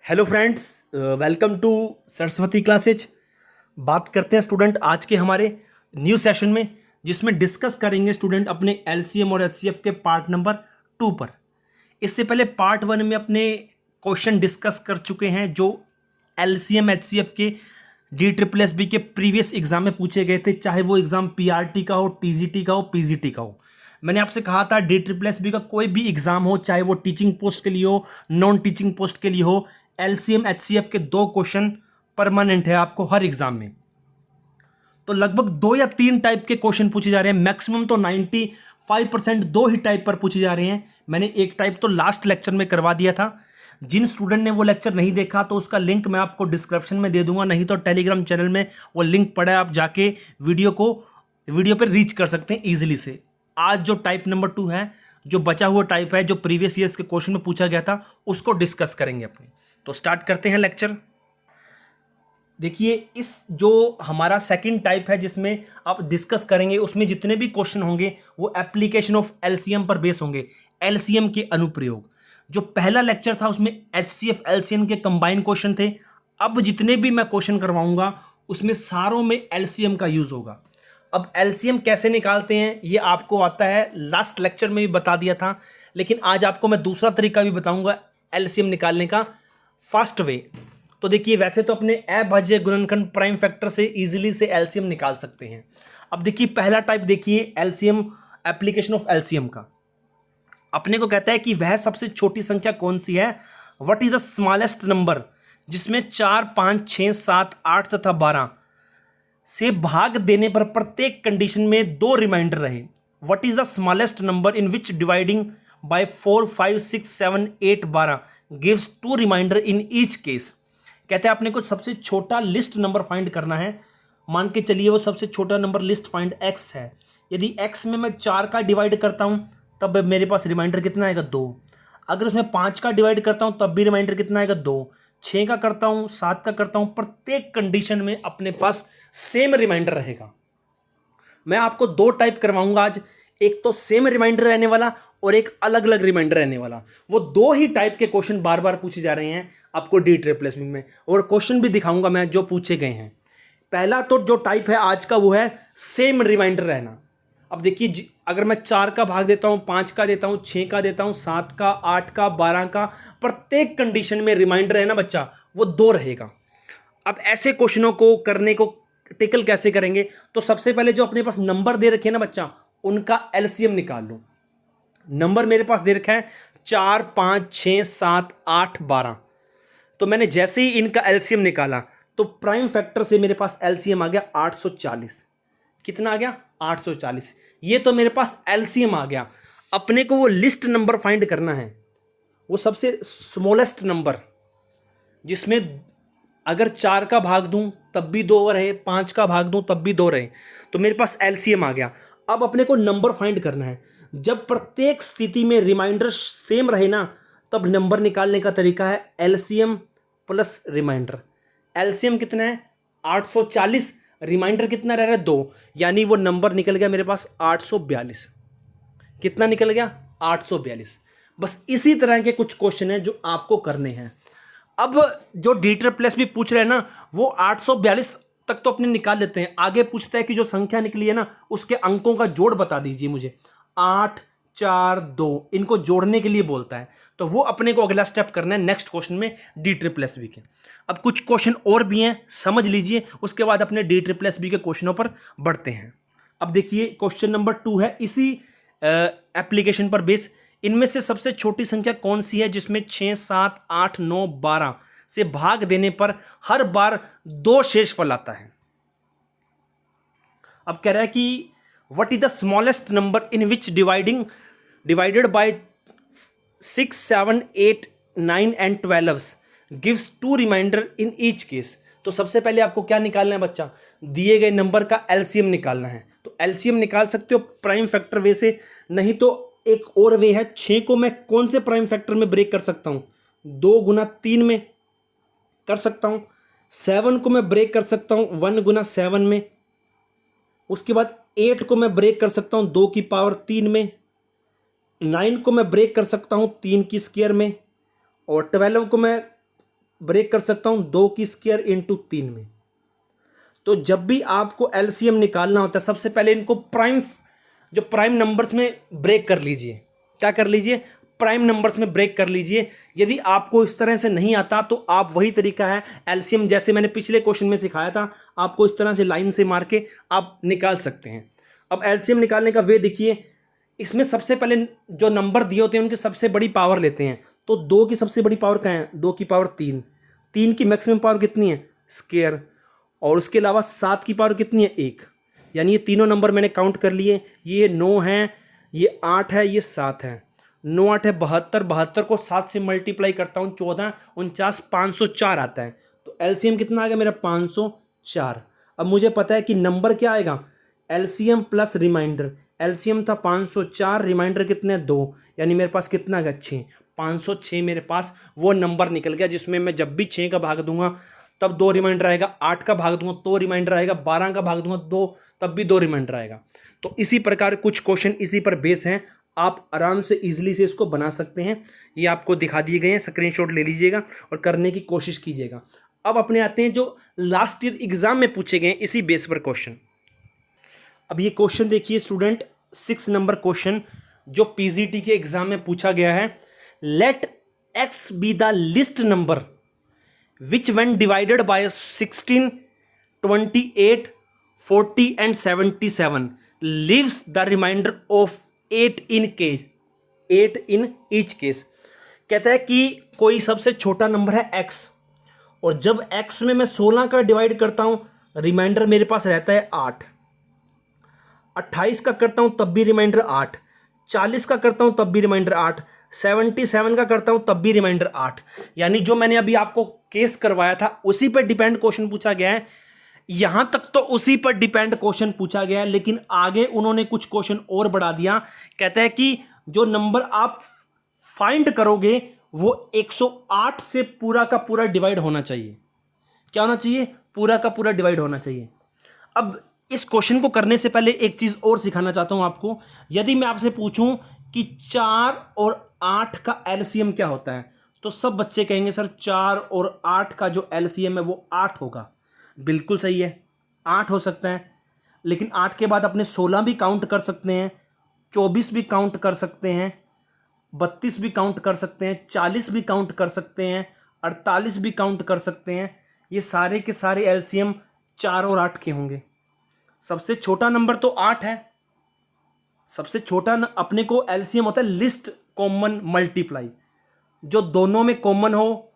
Hello friends, welcome to Saraswati classes. बात करते हैं स्टूडेंट आज के हमारे न्यू सेशन में, जिसमें डिस्कस करेंगे स्टूडेंट अपने एलसीएम और एचसीएफ के पार्ट नंबर 2 पर। इससे पहले पार्ट 1 में अपने क्वेश्चन डिस्कस कर चुके हैं जो एलसीएम एचसीएफ के DSSB के प्रीवियस एग्जाम में पूछे गए थे, चाहे वो एग्जाम पीआरटी का हो, टीजीटी का हो, पीजीटी का हो। मैंने आपसे कहा था DSSB का कोई भी एग्जाम हो, चाहे वो टीचिंग पोस्ट के लिए हो, नॉन टीचिंग पोस्ट के लिए हो, एलसीएम एचसीएफ के 2 क्वेश्चन परमानेंट है आपको हर एग्जाम में। तो लगभग 2 या 3 टाइप के क्वेश्चन पूछे जा रहे हैं, मैक्सिमम तो 95% 2 ही टाइप पर पूछे जा रहे हैं। मैंने एक टाइप तो लास्ट लेक्चर में करवा दिया था। जिन स्टूडेंट ने वो लेक्चर नहीं देखा तो उसका लिंक मैं आपको डिस्क्रिप्शन में दे दूंगा, नहीं तो टेलीग्राम चैनल में वो लिंक पड़ा है, आप जाके वीडियो पर रीच कर सकते हैं ईजिली से। आज जो टाइप नंबर 2 है, जो बचा हुआ टाइप है, जो प्रीवियस ईयर्स के क्वेश्चन में पूछा गया था, उसको डिस्कस करेंगे अपने। तो स्टार्ट करते हैं लेक्चर। देखिए, इस जो हमारा सेकंड टाइप है जिसमें आप डिस्कस करेंगे, उसमें जितने भी क्वेश्चन होंगे वो एप्लीकेशन ऑफ एलसीएम पर बेस होंगे, एलसीएम के अनुप्रयोग। जो पहला लेक्चर था उसमें एचसीएफ एलसीएम के कंबाइन क्वेश्चन थे। अब जितने भी मैं क्वेश्चन करवाऊंगा उसमें सारों में एलसीएम का यूज होगा। अब एलसीएम कैसे निकालते हैं ये आपको आता है, लास्ट लेक्चर में भी बता दिया था, लेकिन आज आपको मैं दूसरा तरीका भी बताऊंगा एलसीएम निकालने का, फास्ट वे। तो देखिए, वैसे तो अपने अभाज्य गुणनखंड प्राइम फैक्टर से इजीली से एलसीएम निकाल सकते हैं। अब देखिए, पहला टाइप देखिए, एलसीएम, एप्लीकेशन ऑफ एलसीएम का। अपने को कहता है कि वह सबसे छोटी संख्या कौन सी है, what is the smallest number, जिसमें 4, 5, 6, 7, 8 तथा 12 से भाग देने पर प्रत्येक कंडीशन में 2 रिमाइंडर रहे। What is the smallest number in which dividing by 4, 5, 6, 7, 8, 12 gives 2 reminder in each case. कहते हैं अपने को सबसे छोटा लिस्ट नंबर फाइंड करना है। मान के चलिए वो सबसे छोटा नंबर लिस्ट फाइंड x है। यदि x में मैं 4 का डिवाइड करता हूं तब मेरे पास रिमाइंडर कितना आएगा, 2। अगर उसमें 5 का डिवाइड करता हूं तब भी रिमाइंडर कितना आएगा, 2। 6 का करता हूं, 7 का करता हूं, प्रत्येक कंडीशन में अपने पास सेम रिमाइंडर रहेगा। मैं आपको 2 टाइप करवाऊंगा आज, एक तो सेम रिमाइंडर रहने वाला और एक अलग अलग रिमाइंडर रहने वाला। वो 2 ही टाइप के क्वेश्चन बार बार पूछे जा रहे हैं आपको DSSB में, और क्वेश्चन भी दिखाऊंगा मैं जो पूछे गए हैं। पहला तो जो टाइप है आज का वो है सेम रिमाइंडर रहना। अब देखिए, अगर मैं 4 का भाग देता हूं, 5 का देता हूं, 6 का देता हूं, 7 का, 8 का, 12 का, प्रत्येक कंडीशन में रिमाइंडर है ना बच्चा, वो 2 रहेगा। अब ऐसे क्वेश्चनों को करने को टेकल कैसे करेंगे, तो सबसे पहले जो अपने पास नंबर दे रखे हैं ना बच्चा, उनका एलसीएम निकाल लो। नंबर मेरे पास दे रखा है 4, 5, 6, 7, 8, 12। तो मैंने जैसे ही इनका एलसीएम निकाला तो प्राइम फैक्टर से मेरे पास एलसीएम आ गया 840। कितना आ गया, 840। ये तो मेरे पास एलसीएम आ गया। अपने को वो लिस्ट नंबर फाइंड करना है, वो सबसे स्मॉलेस्ट नंबर, जिसमें अगर 4 का भाग दूं तब भी 2 रहे, 5 का भाग दूं तब भी 2 रहे। तो मेरे पास एलसीएम आ गया। अब अपने को नंबर फाइंड करना है। जब प्रत्येक स्थिति में रिमाइंडर सेम रहे ना, तब नंबर निकालने का तरीका है एलसीएम प्लस रिमाइंडर। एलसीएम कितना है, 840, रिमाइंडर कितना रह रहा है, 2, यानी वो नंबर निकल गया मेरे पास 842। कितना निकल गया, 842। बस इसी तरह के कुछ क्वेश्चन हैं जो आपको करने हैं। अब जो DSSB पूछ रहे हैं ना, वो 842 तक तो अपने निकाल लेते हैं। आगे पूछता है कि जो संख्या निकली है ना, उसके अंकों का जोड़ बता दीजिए मुझे। 8, 4, 2, इनको जोड़ने के लिए बोलता है। तो वो अपने को अगला स्टेप करना है नेक्स्ट क्वेश्चन में DSSB के। अब कुछ क्वेश्चन और भी हैं, समझ लीजिए, उसके बाद अपने DSSB के क्वेश्चनों पर बढ़ते हैं। अब देखिए, क्वेश्चन नंबर 2 है इसी एप्लीकेशन पर बेस। इनमें से सबसे छोटी संख्या कौन सी है जिसमें 6, 7, 8, 9, 12 से भाग देने पर हर बार 2 शेषफल आता है। अब कह रहा है कि what is the smallest number in which divided by 6, 7, 8, 9 and 12 gives 2 reminder in each case. तो सबसे पहले आपको क्या निकालना है बच्चा, दिए गए नंबर का एलसीएम निकालना है। तो एलसीएम निकाल सकते हो प्राइम फैक्टर वे से, नहीं तो एक और वे है, 6 को मैं कौन से प्राइम फैक्टर में ब्रेक कर सकता हूं, 2 गुना 3 में कर सकता हूं। 7 को मैं ब्रेक कर सकता हूं 1 गुना 7 में। उसके बाद 8 को मैं ब्रेक कर सकता हूं 2 की पावर 3 में। 9 को मैं ब्रेक कर सकता हूं 3 की स्क्वायर में। और 12 को मैं ब्रेक कर सकता हूँ 2 की स्क्वायर इंटू 3 में। तो जब भी आपको एलसीएम निकालना होता है सबसे पहले इनको प्राइम नंबर्स में ब्रेक कर लीजिए। क्या कर लीजिए? प्राइम नंबर्स में ब्रेक कर लीजिए। यदि आपको इस तरह से नहीं आता तो आप वही तरीका है एलसीएम, जैसे मैंने पिछले क्वेश्चन में सिखाया था, आपको इस तरह से लाइन से मार के आप निकाल सकते हैं। अब एलसीएम निकालने का वे देखिए, इसमें सबसे पहले जो नंबर दिए होते हैं उनकी सबसे बड़ी पावर लेते हैं। तो 2 की सबसे बड़ी पावर क्या है? 2 की पावर 3। 3 की मैक्सिमम पावर कितनी है? स्क्वायर। और उसके अलावा 7 की पावर कितनी है? 1। यानी ये तीनों नंबर मैंने काउंट कर लिए, ये 9 है, ये 8 है, ये 7 है। 9 8 है 72, 72 को 7 से मल्टीप्लाई करता हूँ 14 49 504 आता है। तो एलसीएम कितना आ गया मेरा? 504। अब मुझे पता है कि नंबर क्या आएगा? LCM plus remainder. एलसीएम था 504, रिमाइंडर कितने? 2, यानी मेरे पास कितना आ गया? 6। 506 मेरे पास वो नंबर निकल गया जिसमें मैं जब भी 6 का भाग दूंगा तब 2 रिमाइंडर आएगा, 8 का भाग दूंगा तो रिमाइंडर आएगा, 12 का भाग दूंगा 2 तब भी 2 रिमाइंडर आएगा। तो इसी प्रकार कुछ क्वेश्चन इसी पर बेस हैं, आप आराम से इजीली से इसको बना सकते हैं। ये आपको दिखा दिए गए हैं, स्क्रीनशॉट ले लीजिएगा और करने की कोशिश कीजिएगा। अब अपने आते हैं जो लास्ट ईयर एग्जाम में पूछे गए इसी बेस पर क्वेश्चन। अब ये क्वेश्चन देखिए स्टूडेंट, 6 नंबर क्वेश्चन जो पीजीटी के एग्जाम में पूछा गया है। Let x be the least number which when divided by 16 28 40 and 77 leaves the remainder of 8 in each case। कहता है कि कोई सबसे छोटा नंबर है x, और जब x में मैं 16 का डिवाइड करता हूं रिमाइंडर मेरे पास रहता है 8, 28 का करता हूं तब भी रिमाइंडर 8, 40 का करता हूं तब भी रिमाइंडर 8, 77 का करता हूं तब भी रिमाइंडर 8। यानी जो मैंने अभी आपको केस करवाया था उसी पर डिपेंड क्वेश्चन पूछा गया है। यहां तक तो उसी पर डिपेंड क्वेश्चन पूछा गया है, लेकिन आगे उन्होंने कुछ क्वेश्चन और बढ़ा दिया। कहता है कि जो नंबर आप फाइंड करोगे वो 108 से पूरा का पूरा डिवाइड होना चाहिए। क्या होना चाहिए? पूरा का पूरा डिवाइड होना चाहिए। अब इस क्वेश्चन को करने से पहले एक चीज और सिखाना चाहता हूं आपको। यदि मैं आपसे पूछूं कि 4 और 8 का एलसीएम क्या होता है, तो सब बच्चे कहेंगे सर 4 और 8 का जो एलसीएम है वो 8 होगा। बिल्कुल सही है, 8 हो सकता है, लेकिन 8 के बाद अपने 16 भी काउंट कर सकते हैं, 24 भी काउंट कर सकते हैं, 32 भी काउंट कर सकते हैं, 40 भी काउंट कर सकते हैं, 48 भी काउंट कर सकते हैं। ये सारे के सारे एलसीएम 4 और 8 के होंगे। सबसे छोटा नंबर तो 8 है। सबसे छोटा अपने को एलसीएम होता है लिस्ट कॉमन मल्टीप्लाई, जो दोनों में कॉमन हो,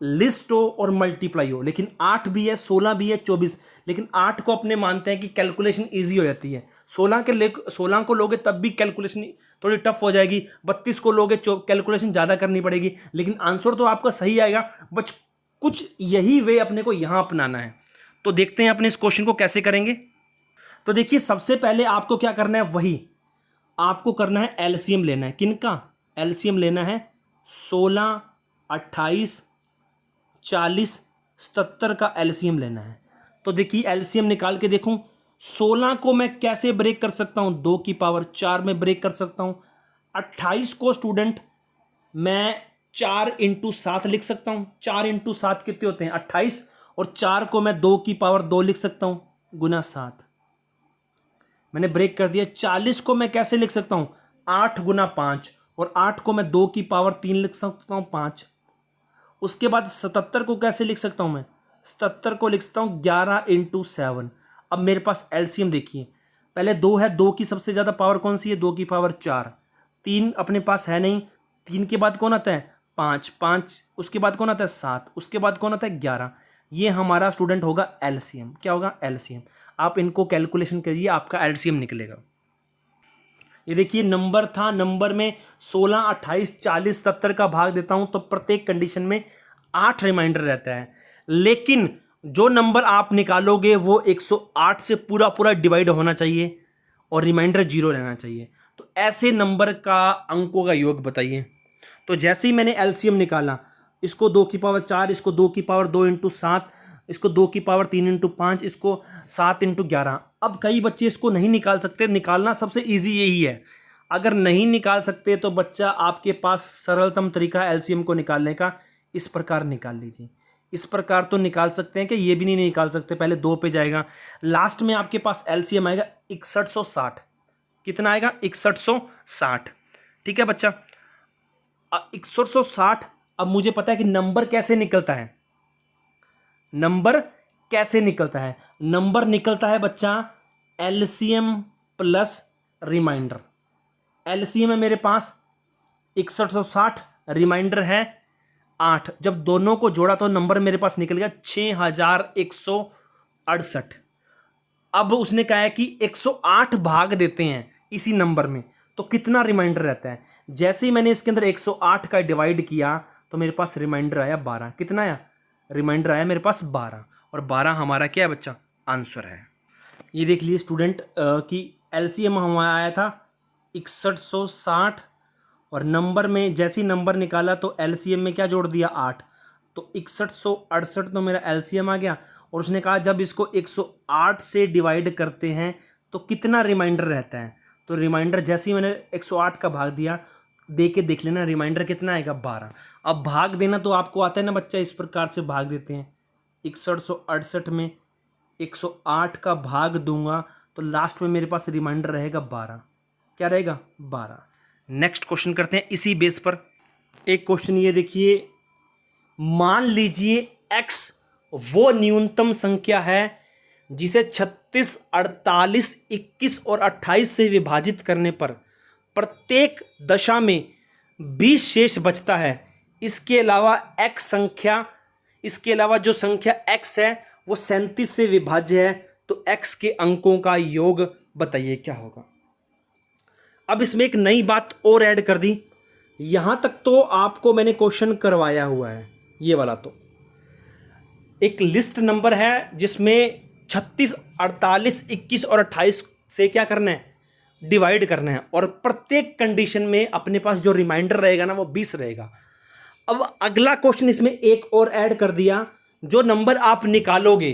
लिस्ट हो और मल्टीप्लाई हो। लेकिन 8 भी है, 16 भी है, 24, लेकिन 8 को अपने मानते हैं कि कैलकुलेशन इजी हो जाती है। 16 को लोगे तब भी कैलकुलेशन थोड़ी टफ हो जाएगी, 32 को लोगे कैलकुलेशन ज़्यादा करनी पड़ेगी, लेकिन आंसर तो आपका सही आएगा। बस कुछ यही वे अपने को यहाँ अपनाना है। तो देखते हैं अपने इस क्वेश्चन को कैसे करेंगे। तो देखिए सबसे पहले आपको क्या करना है, वही आपको करना है एलसीएम लेना है। किनका एलसीएम लेना है? 16 28 40 77 का एलसीएम लेना है। तो देखिए एलसीएम निकाल के देखूं, 16 को मैं कैसे ब्रेक कर सकता हूं? 2 की पावर 4 में ब्रेक कर सकता हूं। 28 को स्टूडेंट मैं 4 इंटू 7 लिख सकता हूं। 4 इंटू 7 कितने होते हैं? 28। और 4 को मैं 2 की पावर 2 लिख सकता हूं गुना 7, मैंने ब्रेक कर दिया। 40 को मैं कैसे लिख सकता हूं? 8 गुना 5, और 8 को मैं 2 की पावर 3 लिख सकता हूं 5। उसके बाद 77 को कैसे लिख सकता हूं मैं? 77 को लिख सकता हूं 11 इंटू 7। अब मेरे पास एलसीएम देखिए, पहले 2 है, 2 की सबसे ज़्यादा पावर कौन सी है? 2 की पावर 4। 3 अपने पास है नहीं, 3 के बाद कौन आता है? 5। 5 उसके बाद कौन आता है? 7। उसके बाद कौन आता है? 11। ये हमारा स्टूडेंट होगा एलसीएम। क्या होगा? एलसीएम। आप इनको कैलकुलेशन करिए, आपका एलसीएम निकलेगा। ये देखिए नंबर था, नंबर में 16 28 40 70 का भाग देता हूं तो प्रत्येक कंडीशन में 8 रिमाइंडर रहता है। लेकिन जो नंबर आप निकालोगे वो 108 से पूरा पूरा डिवाइड होना चाहिए और रिमाइंडर 0 रहना चाहिए। तो ऐसे नंबर का अंकों का योग बताइए। तो जैसे ही मैंने एलसीएम निकाला, इसको 2 की पावर 4, इसको 2 की पावर 2 इंटू 7, इसको 2 की पावर 3 इंटू 5, इसको 7 इंटू 11। अब कई बच्चे इसको नहीं निकाल सकते, निकालना सबसे इजी यही है। अगर नहीं निकाल सकते तो बच्चा आपके पास सरलतम तरीका एलसीएम को निकालने का इस प्रकार निकाल लीजिए। इस प्रकार तो निकाल सकते हैं कि ये भी नहीं निकाल सकते, पहले 2 पे जाएगा, लास्ट में आपके पास एलसीएम आएगा 6160। कितना आएगा? 6160। ठीक है बच्चा, 6160। अब मुझे पता है कि नंबर कैसे निकलता है। नंबर कैसे निकलता है? नंबर निकलता है बच्चा एलसीएम प्लस रिमाइंडर। एलसीएम है मेरे पास 6160, रिमाइंडर है 8। जब दोनों को जोड़ा तो नंबर मेरे पास निकल गया 6168। अब उसने कहा है कि 108 भाग देते हैं इसी नंबर में तो कितना रिमाइंडर रहता है। जैसे ही मैंने इसके अंदर 108 का डिवाइड किया तो मेरे पास रिमाइंडर आया 12। कितना आया? रिमाइंडर आया मेरे पास 12, और 12 हमारा क्या है बच्चा? आंसर है। ये देख लीजिए स्टूडेंट कि एलसीएम हमारा आया था 6160, और नंबर में जैसे ही नंबर निकाला तो एलसीएम में क्या जोड़ दिया? 8। तो 6168 तो मेरा एलसीएम आ गया। और उसने कहा जब इसको 108 से डिवाइड करते हैं तो कितना रिमाइंडर रहता है। तो रिमाइंडर जैसे ही मैंने 108 का भाग दिया, दे के देख लेना रिमाइंडर कितना आएगा? 12। अब भाग देना तो आपको आता है ना बच्चा, इस प्रकार से भाग देते हैं। 6168 में 108 का भाग दूंगा तो लास्ट में मेरे पास रिमाइंडर रहेगा 12। क्या रहेगा? 12। नेक्स्ट क्वेश्चन करते हैं इसी बेस पर। एक क्वेश्चन ये देखिए, मान लीजिए x वो न्यूनतम संख्या है जिसे 36, 48, 21 और 28 से विभाजित करने पर प्रत्येक दशा में 20 शेष बचता है। इसके अलावा इसके अलावा जो संख्या x है वो 37 से विभाज्य है, तो x के अंकों का योग बताइए क्या होगा। अब इसमें एक नई बात और ऐड कर दी। यहां तक तो आपको मैंने क्वेश्चन करवाया हुआ है, ये वाला तो एक लिस्ट नंबर है जिसमें 36, 48, 21 और 28 से क्या करना है? डिवाइड करना है, और प्रत्येक कंडीशन में अपने पास जो रिमाइंडर रहेगा ना वो 20 रहेगा। अब अगला क्वेश्चन इसमें एक और ऐड कर दिया, जो नंबर आप निकालोगे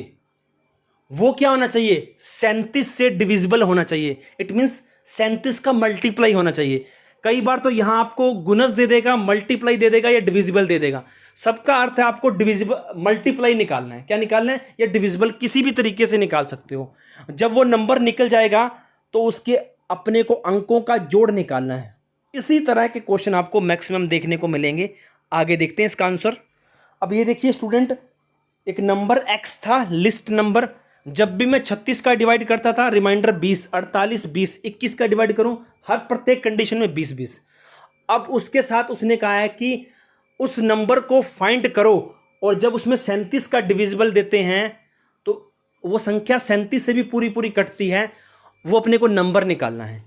वो क्या होना चाहिए? 37 से डिविजिबल होना चाहिए। इट मीन्स 37 का मल्टीप्लाई होना चाहिए। कई बार तो यहां आपको गुणज दे देगा, मल्टीप्लाई दे देगा या डिविजिबल दे देगा। सबका अर्थ है आपको डिविजिबल मल्टीप्लाई निकालना है। क्या निकालना है? या डिविजिबल, किसी भी तरीके से निकाल सकते हो। जब वो नंबर निकल जाएगा तो उसके अपने को अंकों का जोड़ निकालना है। इसी तरह के क्वेश्चन आपको मैक्सिमम देखने को मिलेंगे। आगे देखते हैं इसका आंसर। अब ये देखिए स्टूडेंट, एक नंबर x था, लिस्ट नंबर। जब भी मैं 36 का डिवाइड करता था रिमाइंडर 20, 48, 20, 21 का डिवाइड करूं हर प्रत्येक कंडीशन में 20 20। अब उसके साथ उसने कहा है कि उस नंबर को फाइंड करो, और जब उसमें 37 का डिविजिबल देते हैं तो वो संख्या 37 से भी पूरी पूरी कटती है, वो अपने को नंबर निकालना है।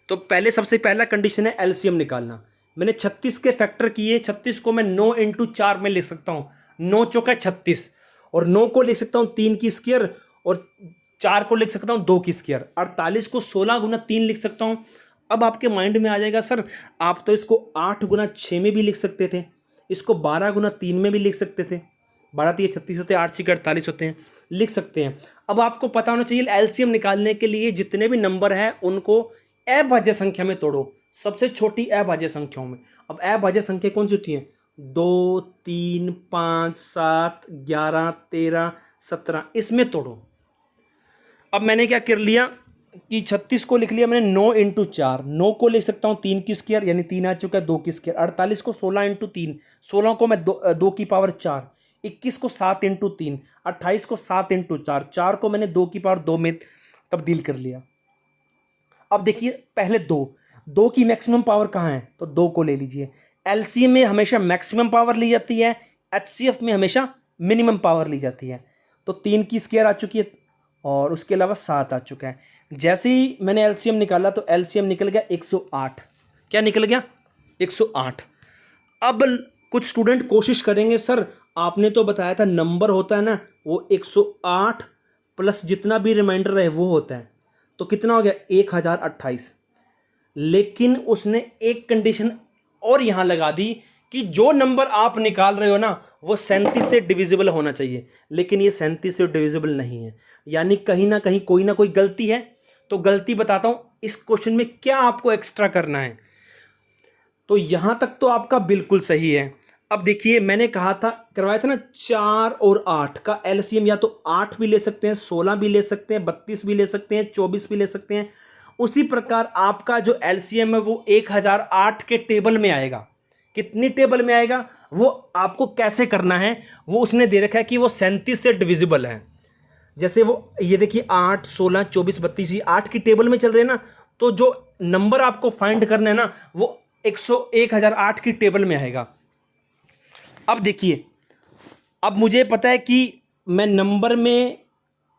तो पहले सबसे पहला कंडीशन है एलसीएम निकालना। मैंने 36 के फैक्टर किए, 36 को मैं 9 × 4 में लिख सकता हूँ। 9 चौका 36, और 9 को लिख सकता हूँ 3 की स्क्वायर, और 4 को लिख सकता हूँ 2 की स्क्वायर। 48 को 16 × 3 लिख सकता हूँ। अब आपके माइंड में आ जाएगा सर आप तो इसको 8 × 6 में भी लिख सकते थे, इसको 12 × 3 में भी लिख सकते थे। 12 3 36 होते हैं, 8 6 48 होते हैं, लिख सकते हैं। अब आपको पता होना चाहिए एलसीएम निकालने के लिए जितने भी नंबर हैं उनको अभाज्य संख्या में तोड़ो, सबसे छोटी अभाज्य संख्याओं में। अब अभाज्य संख्या कौन सी होती है? 2 3 5 7 11 13 17, इसमें तोड़ो। अब मैंने क्या कर लिया कि 36 को लिख लिया मैंने 9 × 4। 9 को लिख सकता हूँ 3 की स्क्वायर, यानी 3 आ चुका है, 2 की स्क्वायर। 48 को 16 × 3, 16 को मैं 2 की पावर 4, 21 को 7 × 3, 28 को 7 × 4, 4 को मैंने 2 की पावर 2 में तब्दील कर लिया। अब देखिए पहले 2 की मैक्सिमम पावर कहाँ है? तो 2 को ले लीजिए। एलसीएम में हमेशा मैक्सिमम पावर ली जाती है, एचसीएफ में हमेशा मिनिमम पावर ली जाती है। तो 3 की स्क्वायर आ चुकी है, और उसके अलावा 7 आ चुका है। जैसे ही मैंने एलसीएम निकाला तो एलसीएम निकल गया 108। क्या निकल गया? 108। अब कुछ स्टूडेंट कोशिश करेंगे सर आपने तो बताया था नंबर होता है ना वो 108 प्लस जितना भी रिमाइंडर रहे वो होता है, तो कितना हो गया? 1028। लेकिन उसने एक कंडीशन और यहां लगा दी कि जो नंबर आप निकाल रहे हो ना वो 37 से डिविजिबल होना चाहिए, लेकिन ये 37 से डिविजिबल नहीं है। यानी कहीं ना कहीं कोई ना कोई गलती है। तो गलती बताता हूं इस क्वेश्चन में क्या आपको एक्स्ट्रा करना है। तो यहां तक तो आपका बिल्कुल सही है। अब देखिए मैंने कहा था, करवाया था ना, 4 और 8 का एलसीएम या तो 8 भी ले सकते हैं, 16 भी ले सकते हैं, 32 भी ले सकते हैं, 24 भी ले सकते हैं। उसी प्रकार आपका जो एलसीएम है वो 1008 के टेबल में आएगा। कितनी टेबल में आएगा वो आपको कैसे करना है, वो उसने दे रखा है कि वो 37 से डिविजिबल है। जैसे वो ये देखिए 8, 16, 24, 32 ही 8 की टेबल में चल रहे हैं ना, तो जो नंबर आपको फाइंड करना है ना वो 1008 की टेबल में आएगा। अब देखिए, अब मुझे पता है कि मैं नंबर में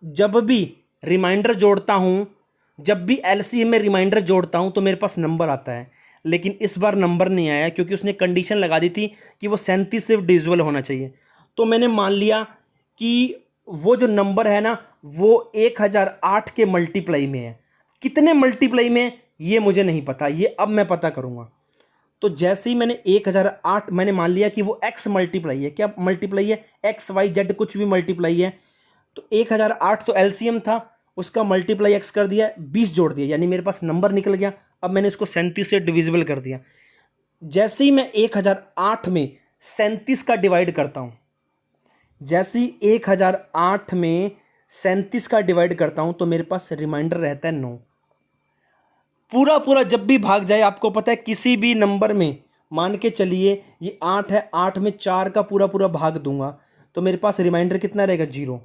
जब भी रिमाइंडर जोड़ता हूँ, जब भी एलसीएम में रिमाइंडर जोड़ता हूँ तो मेरे पास नंबर आता है। लेकिन इस बार नंबर नहीं आया क्योंकि उसने कंडीशन लगा दी थी कि वो 37 से डिविजिबल होना चाहिए। तो मैंने मान लिया कि वो जो नंबर है ना वो 1008 के मल्टीप्लाई में है। कितने मल्टीप्लाई में है ये मुझे नहीं पता, ये अब मैं पता करूँगा। तो जैसे ही मैंने 1008 मैंने मान लिया कि वो x मल्टीप्लाई है, क्या मल्टीप्लाई है, एक्स वाई जेड कुछ भी मल्टीप्लाई है। तो 1008 तो एलसीएम था, उसका मल्टीप्लाई x कर दिया, 20 जोड़ दिया, यानी मेरे पास नंबर निकल गया। अब मैंने इसको 37 से डिविजिबल कर दिया। जैसे ही मैं 1008 में 37 का डिवाइड करता हूँ, जैसे ही 1008 में 37 का डिवाइड करता हूँ तो मेरे पास रिमाइंडर रहता है 9। पूरा पूरा जब भी भाग जाए, आपको पता है किसी भी नंबर में, मान के चलिए ये 8 है, 8 में 4 का पूरा पूरा भाग दूंगा तो मेरे पास रिमाइंडर कितना रहेगा, 0।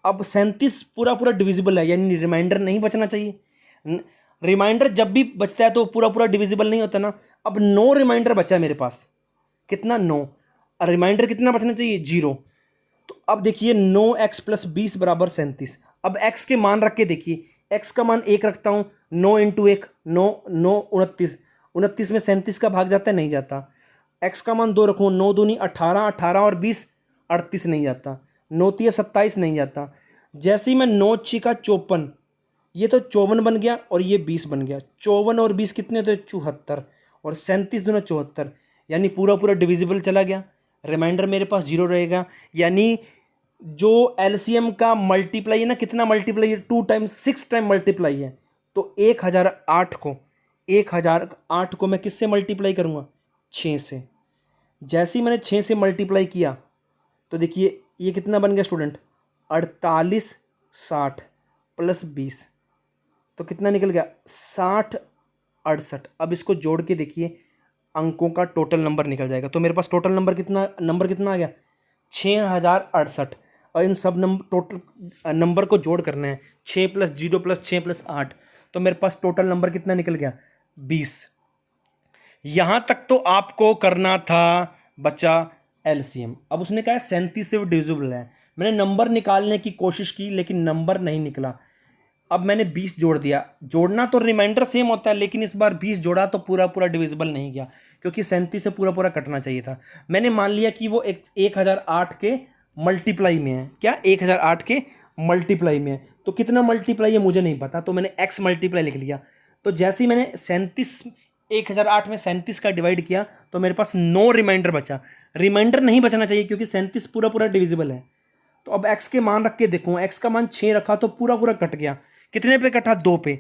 अब 37 पूरा पूरा डिविजिबल है, यानी रिमाइंडर नहीं बचना चाहिए। रिमाइंडर जब भी बचता है तो पूरा पूरा डिविजिबल नहीं होता ना। अब 9 रिमाइंडर बचा है मेरे पास, कितना, 9। रिमाइंडर कितना बचना चाहिए, 0। तो अब देखिए 9x प्लस 20 बराबर 37। अब x के मान रख के देखिए, x का मान 1 रखता हूँ, 9 इंटू 1, 9, 9, 29, 29 में 37 का भाग जाता है, नहीं जाता। x का मान 2 रखूँ, 9 दूनी 18, 18 और 20 38 नहीं जाता, 9 तिया 27 नहीं जाता। जैसे ही मैं 9 छिका 54, ये तो 54 बन गया और ये 20 बन गया। 54 और 20 कितने होते हैं, 74, और 37 दूना 74, यानी पूरा पूरा डिविजिबल चला गया। रिमाइंडर मेरे पास 0 रहेगा। यानी जो एलसीएम का मल्टीप्लाई है ना, कितना मल्टीप्लाई है, 2 टाइम्स 6 टाइम मल्टीप्लाई है। तो 1008 को मैं किससे मल्टीप्लाई करूँगा, 6 से। जैसे ही मैंने 6 से मल्टीप्लाई किया तो देखिए ये कितना बन गया स्टूडेंट, 48, 60 प्लस 20, तो कितना निकल गया, 60, 68। अब इसको जोड़ के देखिए अंकों का टोटल नंबर निकल जाएगा। तो मेरे पास टोटल नंबर कितना आ गया, 6068। और इन सब टोटल नंबर को जोड़ करना है, 6 प्लस 0 प्लस 6 प्लस 8, तो मेरे पास टोटल नंबर कितना निकल गया, 20। यहां तक तो आपको करना था बच्चा एलसीएम। अब उसने कहा 37 से डिविजिबल है, मैंने नंबर निकालने की कोशिश की लेकिन नंबर नहीं निकला। अब मैंने 20 जोड़ दिया। जोड़ना तो रिमाइंडर सेम होता है, लेकिन इस बार 20 जोड़ा तो पूरा पूरा डिविजिबल नहीं गया क्योंकि 37 से पूरा पूरा कटना चाहिए था। मैंने मान लिया कि वो 1008 के मल्टीप्लाई में है। क्या 1008 के मल्टीप्लाई में है? तो कितना मल्टीप्लाई है मुझे नहीं पता, तो मैंने x मल्टीप्लाई लिख लिया। तो जैसे ही मैंने 1008 में 37 का डिवाइड किया तो मेरे पास 9 रिमाइंडर बचा। रिमाइंडर नहीं बचना चाहिए क्योंकि 37 पूरा पूरा डिविजिबल है। तो अब x के मान रख के देखूँ, x का मान 6 रखा तो पूरा पूरा कट गया। कितने पे कटा, 2 पे।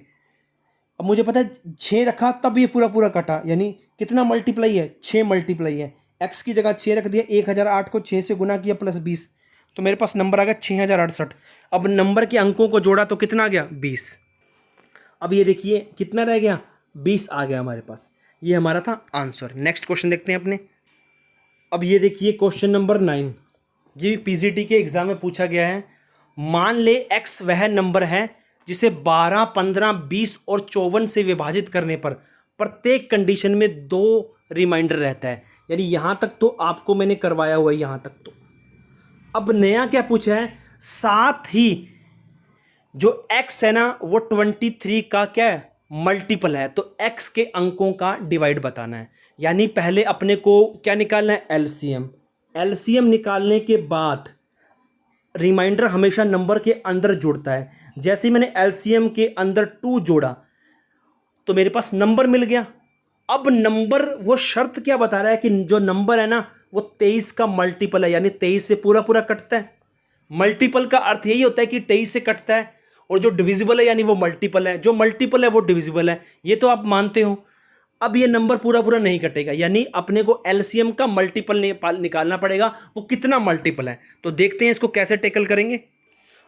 अब मुझे पता है 6 रखा तब ये पूरा पूरा कटा, यानी कितना मल्टीप्लाई है, 6 मल्टीप्लाई है। x की जगह 6 रख दिया, 1008 को 6 से गुना किया प्लस 20, तो मेरे पास नंबर आ गया 6068। अब नंबर के अंकों को जोड़ा तो कितना आ गया, 20। अब ये देखिए कितना रह गया, 20 आ गया हमारे पास। ये हमारा था आंसर। नेक्स्ट क्वेश्चन देखते हैं अपने। अब ये देखिए क्वेश्चन नंबर 9, ये पीजीटी के एग्जाम में पूछा गया है। मान ले x वह नंबर है जिसे 12, 15, 20 और 54 से विभाजित करने पर प्रत्येक कंडीशन में 2 रिमाइंडर रहता है। यानी यहां तक तो आपको मैंने करवाया हुआ है, यहां तक तो। अब नया क्या पूछा है, साथ ही जो x है ना वो 23 का क्या है, मल्टीपल है। तो x के अंकों का डिवाइड बताना है। यानी पहले अपने को क्या निकालना है, एलसीएम। एलसीएम निकालने के बाद रिमाइंडर हमेशा नंबर के अंदर जुड़ता है। जैसे ही मैंने एलसीएम के अंदर 2 जोड़ा तो मेरे पास नंबर मिल गया। अब नंबर, वो शर्त क्या बता रहा है कि जो नंबर है ना वो 23 का मल्टीपल है, यानी 23 से पूरा पूरा कटता है। मल्टीपल का अर्थ यही होता है कि 23 से कटता है, और जो डिविजिबल है यानी वो मल्टीपल है, जो मल्टीपल है वो डिविजिबल है। ये तो आप मानते हो। अब ये नंबर पूरा पूरा नहीं कटेगा, यानी अपने को एलसीएम का मल्टीपल निकालना पड़ेगा, वो कितना मल्टीपल है। तो देखते हैं इसको कैसे टैकल करेंगे।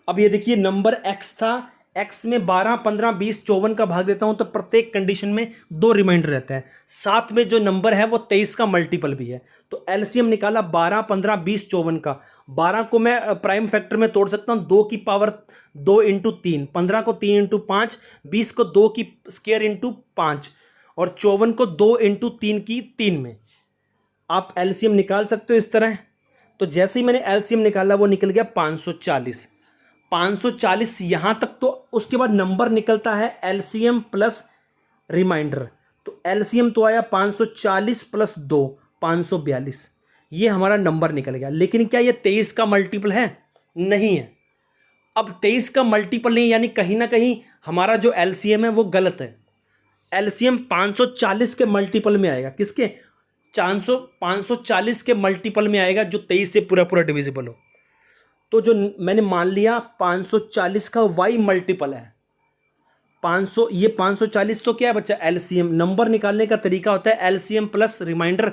अब ये देखिए नंबर x था, x में 12, 15, 20, 54 का भाग देता हूं तो प्रत्येक कंडीशन में 2 रिमाइंडर रहता है। साथ में जो नंबर है वो 23 का मल्टीपल भी है। तो एलसीएम निकाला 12, 15, 20, 54 का। 12 को मैं प्राइम फैक्टर में तोड़ सकता हूं 2 की पावर 2 इंटू 3, 15 को 3 इंटू 5, 20 को 2 की स्क्वायर इंटू 5 और 54 को 2 इंटू 3 की 3 में। आप एलसीएम निकाल सकते हो इस तरह। तो जैसे ही मैंने एलसीएम निकाला वो निकल गया 540। 540 यहाँ तक, तो उसके बाद नंबर निकलता है एलसीएम प्लस रिमाइंडर। तो एलसीएम तो आया 540 प्लस 2, 542। ये हमारा नंबर निकल गया। लेकिन क्या ये 23 का मल्टीपल है? नहीं है। अब 23 का मल्टीपल नहीं, यानी कहीं ना कहीं हमारा जो एलसीएम है वो गलत है। एलसीएम 540 के मल्टीपल में आएगा। किसके? 540 के मल्टीपल में आएगा जो 23 से पूरा पूरा डिविजिबल हो। तो जो मैंने मान लिया 540 का y मल्टीपल है 500। ये 540 तो क्या है बच्चा? एलसीएम। नंबर निकालने का तरीका होता है एलसीएम प्लस रिमाइंडर।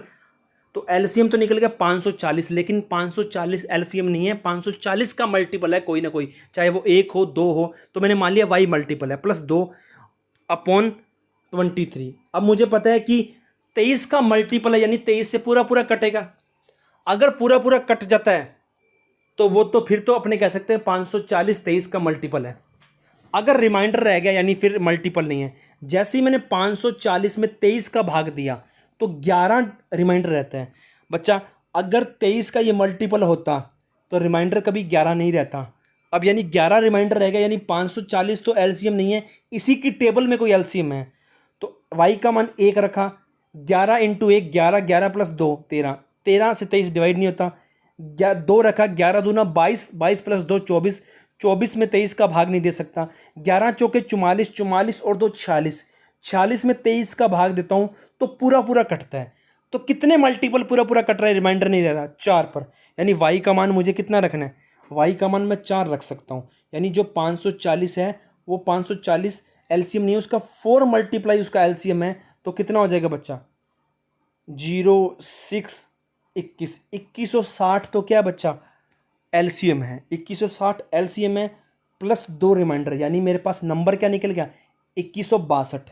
तो एलसीएम तो निकल गया 540, लेकिन 540 एलसीएम नहीं है, 540 का मल्टीपल है कोई ना कोई, चाहे वो 1 हो 2 हो। तो मैंने मान लिया y मल्टीपल है प्लस 2 अपॉन 23। अब मुझे पता है कि 23 का मल्टीपल है, यानी 23 से पूरा पूरा कटेगा। अगर पूरा पूरा कट जाता है तो वो तो फिर तो अपने कह सकते हैं 540 23 का मल्टीपल है। अगर रिमाइंडर रह गया यानी फिर मल्टीपल नहीं है। जैसे ही मैंने 540 में 23 का भाग दिया तो 11 रिमाइंडर रहता है बच्चा। अगर 23 का ये मल्टीपल होता तो रिमाइंडर कभी 11 नहीं रहता। अब यानी 11 रिमाइंडर रहेगा, यानी 540 तो एलसीएम नहीं है, इसी की टेबल में कोई एलसीएम है। तो y का मान 1 रखा, 11 इंटू 1 11, 11 प्लस 2 13, 13 से 23 डिवाइड नहीं होता। 2 रखा, 11 दूना 22, 22 प्लस 2 24, 24 में 23 का भाग नहीं दे सकता। 11 चौके 44, 44 और 2 46, 46 में 23 का भाग देता हूँ तो पूरा पूरा कटता है। तो कितने मल्टीपल पूरा पूरा कट रहा है? रिमाइंडर नहीं रह रहा, 4 पर। यानी y का मान मुझे कितना रखना है? y का मान मैं 4 रख सकता हूँ। यानी जो 540 है वो 540 एलसीएम नहीं है, उसका 4 मल्टीप्लाई उसका एलसीएम है। तो कितना हो जाएगा बच्चा? 0 6 21, 2160 तो क्या बच्चा? एलसीएम है। 2160 एलसीएम है प्लस 2 रिमाइंडर, यानी मेरे पास नंबर क्या निकल गया? 2162।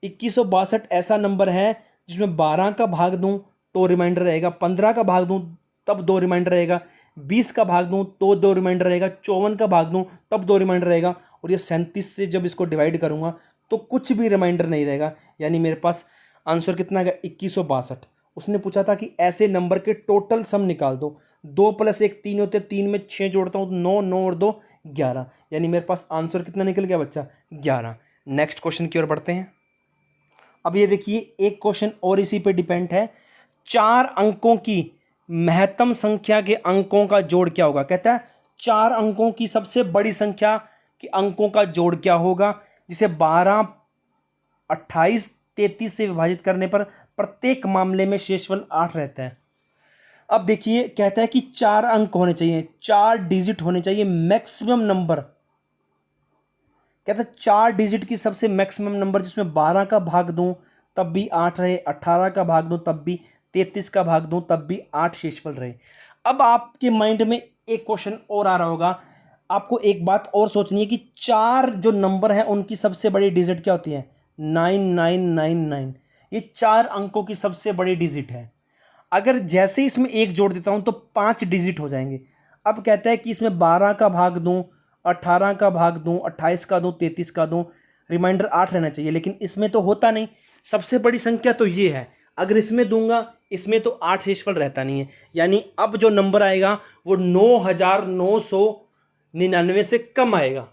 2162 ऐसा नंबर है जिसमें 12 का भाग दूं तो रिमाइंडर रहेगा, 15 का भाग दूं तब 2 रिमाइंडर रहेगा, 20 का भाग दूं तो 2 रिमाइंडर रहेगा, 54 का भाग दूं तब 2 रिमाइंडर रहेगा, और ये 37 से जब इसको डिवाइड करूंगा तो कुछ भी रिमाइंडर नहीं रहेगा। यानी मेरे पास आंसर कितना आ गया? 2162। उसने पूछा था कि ऐसे नंबर के टोटल सम निकाल दो। 2 + 1 3 होते, 3 में 6 जोड़ता हूँ तो 9, 9 और 2 11। यानी मेरे पास आंसर कितना निकल गया बच्चा? 11। नेक्स्ट क्वेश्चन की ओर बढ़ते हैं। अब ये देखिए एक क्वेश्चन और इसी पे डिपेंड है। 4 अंकों की महत्तम संख्या के अंकों का जोड़ क्या होगा? कहता है 4 अंकों की सबसे बड़ी संख्या के अंकों का जोड़ क्या होगा, जिसे 12, 28, 33 से विभाजित करने पर प्रत्येक मामले में शेषफल 8 रहता है। अब देखिए कहता है कि 4 अंक होने चाहिए, 4 डिजिट होने चाहिए, मैक्सिमम नंबर। कहता है 4 डिजिट की सबसे मैक्सिमम नंबर, जिसमें 12 का भाग दूं तब भी 8 रहे, 18 का भाग दूं तब भी, 33 का भाग दूं तब भी 8 शेषफल रहे। अब आपके माइंड में एक क्वेश्चन और आ रहा होगा। आपको एक बात और सोचनी है कि 4 जो नंबर है उनकी सबसे बड़ी डिजिट क्या होती है? 9999। ये 4 अंकों की सबसे बड़ी डिजिट है। अगर जैसे ही इसमें 1 जोड़ देता हूं तो 5 डिजिट हो जाएंगे। अब कहता है कि इसमें 12 का भाग दूं, 18 का भाग दूं, 28 का दूं, 33 का दूं, रिमाइंडर 8 रहना चाहिए, लेकिन इसमें तो होता नहीं। सबसे बड़ी संख्या तो ये है, अगर इसमें दूंगा इसमें तो 8 शेषफल रहता नहीं है। यानी अब जो नंबर आएगा वो 9999 से कम आएगा।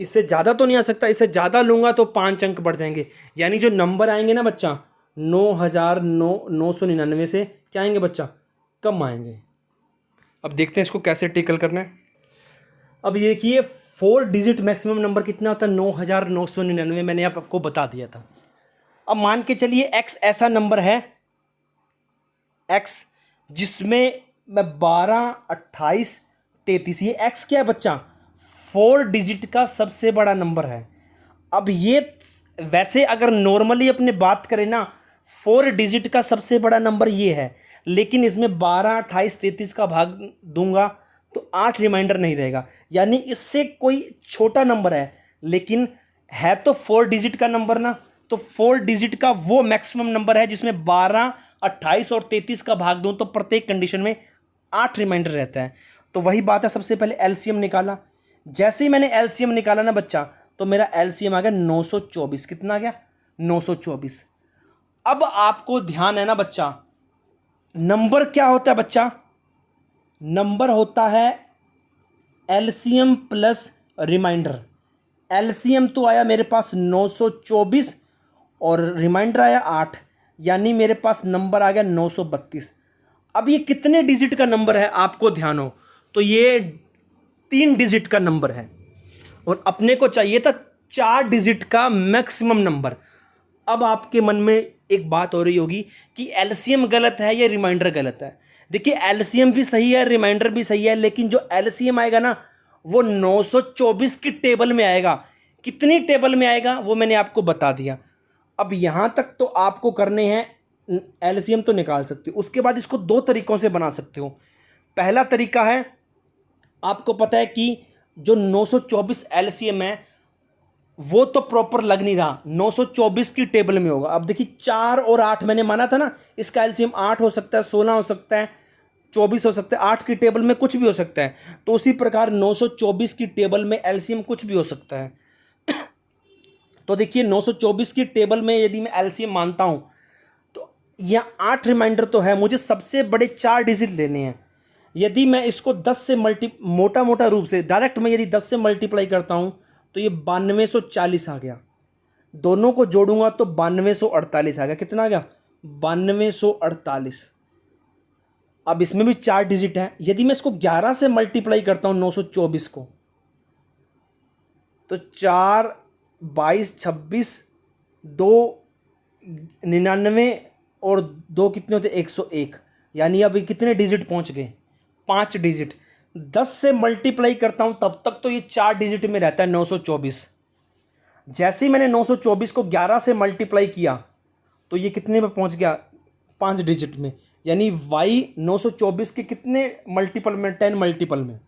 इससे ज़्यादा तो नहीं आ सकता, इससे ज़्यादा लूँगा तो 5 अंक बढ़ जाएंगे। यानी जो नंबर आएंगे ना बच्चा 9999 से क्या आएंगे बच्चा? कम आएंगे। अब देखते हैं इसको कैसे टैकल करना है। अब ये देखिए 4 डिजिट मैक्सिमम नंबर कितना होता है? 9999। मैंने आपको बता दिया था। अब मान के चलिए x ऐसा नंबर है, x जिसमें मैं 12, 28, 33, ये x क्या है बच्चा? 4 डिजिट का सबसे बड़ा नंबर है। अब ये वैसे अगर नॉर्मली अपने बात करें ना, 4 डिजिट का सबसे बड़ा नंबर ये है, लेकिन इसमें 12, 28, 33 का भाग दूंगा तो 8 रिमाइंडर नहीं रहेगा, यानी इससे कोई छोटा नंबर है, लेकिन है तो 4 डिजिट का नंबर ना, तो 4 डिजिट का वो मैक्सिमम नंबर है जिसमें 12, 28 और 33 का भाग दूं तो प्रत्येक कंडीशन में 8 रिमाइंडर रहता है। तो वही बात है, सबसे पहले एलसीएम निकाला। जैसे ही मैंने एलसीएम निकाला ना बच्चा, तो मेरा एलसीएम आ गया 924। कितना आ गया? 924। अब आपको ध्यान है ना बच्चा, नंबर क्या होता है बच्चा? नंबर होता है एलसीएम प्लस रिमाइंडर। एलसीएम तो आया मेरे पास 924 और रिमाइंडर आया 8, यानी मेरे पास नंबर आ गया 932। अब ये कितने डिजिट का नंबर है आपको ध्यान हो तो ये 3 डिजिट का नंबर है, और अपने को चाहिए था 4 डिजिट का मैक्सिमम नंबर। अब आपके मन में एक बात हो रही होगी कि एलसीएम गलत है या रिमाइंडर गलत है। देखिए, एलसीएम भी सही है, रिमाइंडर भी सही है, लेकिन जो एलसीएम आएगा ना वो 924 की टेबल में आएगा। कितनी टेबल में आएगा वो मैंने आपको बता दिया। अब यहाँ तक तो आपको करने हैं, एलसीएम तो निकाल सकते हो। उसके बाद इसको 2 तरीक़ों से बना सकते हो। पहला तरीका है, आपको पता है कि जो 924 एलसीएम है वो तो प्रॉपर लग नहीं रहा, 924 की टेबल में होगा। अब देखिए 4 और 8 मैंने माना था ना, इसका एलसीएम 8 हो सकता है, 16 हो सकता है, 24 हो सकता है, 8 की टेबल में कुछ भी हो सकता है। तो उसी प्रकार 924 की टेबल में एलसीएम कुछ भी हो सकता है। तो देखिए 924 की टेबल में यदि मैं एलसीएम मानता हूं तो यह 8 रिमाइंडर तो है, मुझे सबसे बड़े 4 डिजिट लेने हैं। यदि मैं इसको 10 से मोटा मोटा रूप से डायरेक्ट मैं यदि 10 से मल्टीप्लाई करता हूं तो ये 9240 आ गया। दोनों को जोड़ूंगा तो 9248 आ गया। कितना आ गया? 9248। अब इसमें भी 4 डिजिट है। यदि मैं इसको 11 से मल्टीप्लाई करता हूं 924 को, तो 4, 22, 26, 2, 99 और 2 कितने होते? 101। यानी अभी कितने डिजिट पहुंच गए? 5 डिजिट। 10 से मल्टीप्लाई करता हूं तब तक तो ये 4 डिजिट में रहता है 924। जैसे ही मैंने 924 को 11 से मल्टीप्लाई किया तो ये कितने में पहुंच गया? 5 डिजिट में। यानी y 924 के कितने मल्टीपल में? 10 मल्टीपल में।